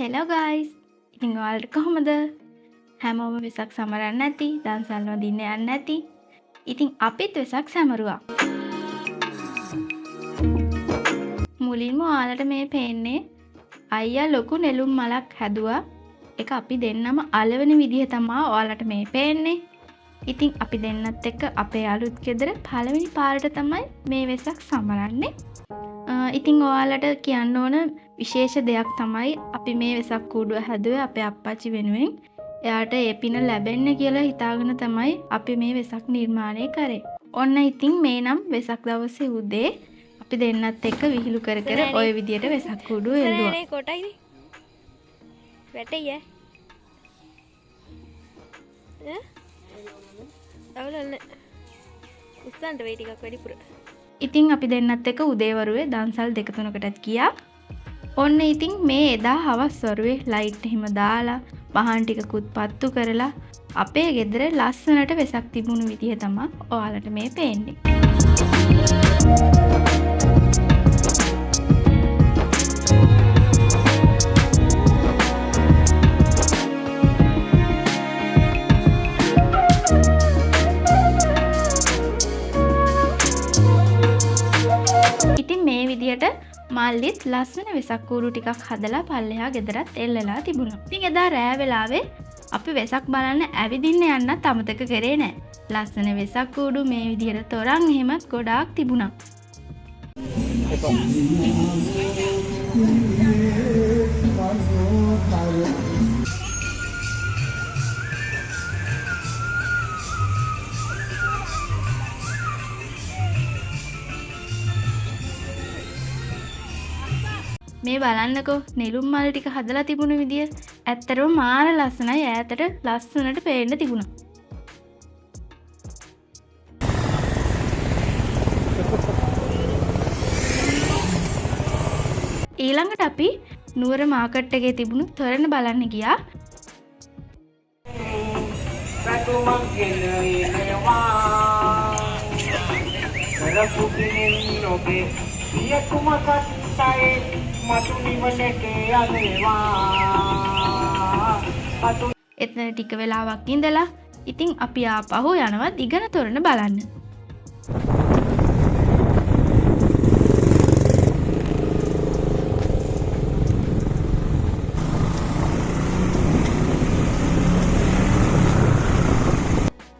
Hello guys. ඉතින් ඔයාලට කොහොමද? හැමෝම වෙසක් සමරන්න ඇති, දන්සල් වදින්න යන්න ඇති. ඉතින් අපිත් වෙසක් සැමරුවා. මුලින්ම ඔයාලට මේ පේන්නේ අයියා ලොකු නෙළුම් මලක් හැදුවා. ඒක අපි දෙන්නම අලවන විදිහ තමයි ඔයාලට මේ පේන්නේ. ඉතින් අපි දෙන්නත් එක්ක අපේ අලුත් ගෙදර පළවෙනි පාරට තමයි මේ වෙසක් සමරන්නේ. ඉතින් ඔයාලට කියන්න ඕන විශේෂ දෙයක් තමයි අපි මේ වෙසක් කූඩුව හැදුවේ අපේ අප්පච්චි වෙනුවෙන්. එයාට ඒ පින ලැබෙන්න කියලා හිතාගෙන තමයි අපි මේ වෙසක් නිර්මාණය කරේ. ඔන්න ඉතින් මේ නම් වෙසක් දවසේ උදේ අපි දෙන්නත් එක්ක විහිළු කර කර ওই විදියට වෙසක් කූඩුව එළුවා. නේ කොටයිනේ. වැටෙයි ඈ. අවුලන්න. උස්සන්ට වෙයි ටිකක් වැඩිපුර. ඉතින් අපි දෙන්නත් එක්ක උදේවරුවේ දන්සල් 2-3කටත් ගියා. ඔන්න ඉතින් මේ එදා හවස් වරුවේ ලයිට් එහෙම දාලා පහන් ටිකකුත් පත්තු කරලා අපේ ගෙදර ලස්සනට වෙසක් තිබුණු විදිහ තමයි ඔයාලට මේ පේන්නේ. ඉතින් මේ විදියට මල්ලිත් ලස්සන වෙසක් කූඩු ටිකක් හදලා පල්ලෙහා ගෙදරත් එල්ලලා තිබුණා. ඉතින් එදා රෑ වෙලාවේ අපි වෙසක් බලන්න ඇවිදින්න යන්නත් අමතක කරේ නෑ. ලස්සන වෙසක් කූඩු මේ විදියට තොරන් එහෙමත් ගොඩාක් තිබුණා. මේ බලන්නකෝ නෙළුම් මල් ටික හදලා තිබුණු විදිය ඇත්තටම මාර ලස්සනයි. ඈතට ලස්සනට පේන්න තිබුණා. ඊළඟට අපි නුවර මාකට් එකේ තිබුණු තොරණ බලන්න ගියා. එතන ටික වෙලාවක් ඉඳලා ඉතින් අපි ආපහු යනවා දිගන තොරණ බලන්න.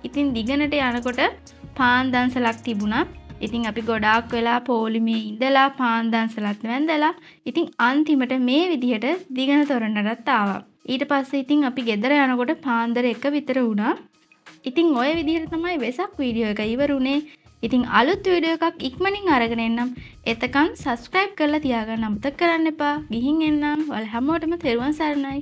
ඉතින් දිගනට යනකොට පාන් දන්සලක් තිබුණා. ඉතින් අපි ගොඩාක් වෙලා පොලිමේ ඉඳලා පාන් දන්සලත් වැඳලා ඉතින් අන්තිමට මේ විදිහට දිගන තොරණටත් ආවා. ඊට පස්සේ ඉතින් අපි ගෙදර යනකොට පාන්දර 1 විතර වුණා. ඉතින් ওই විදිහට තමයි වෙසක් වීඩියෝ එක ඉවරුනේ. ඉතින් අලුත් වීඩියෝ එකක් ඉක්මනින් අරගෙන එන්නම්. එතකන් subscribe කරලා තියාගන්න අමතක කරන්න එපා. ගිහින් එන්නම්. ඔයාලා හැමෝටම තෙරුවන් සරණයි.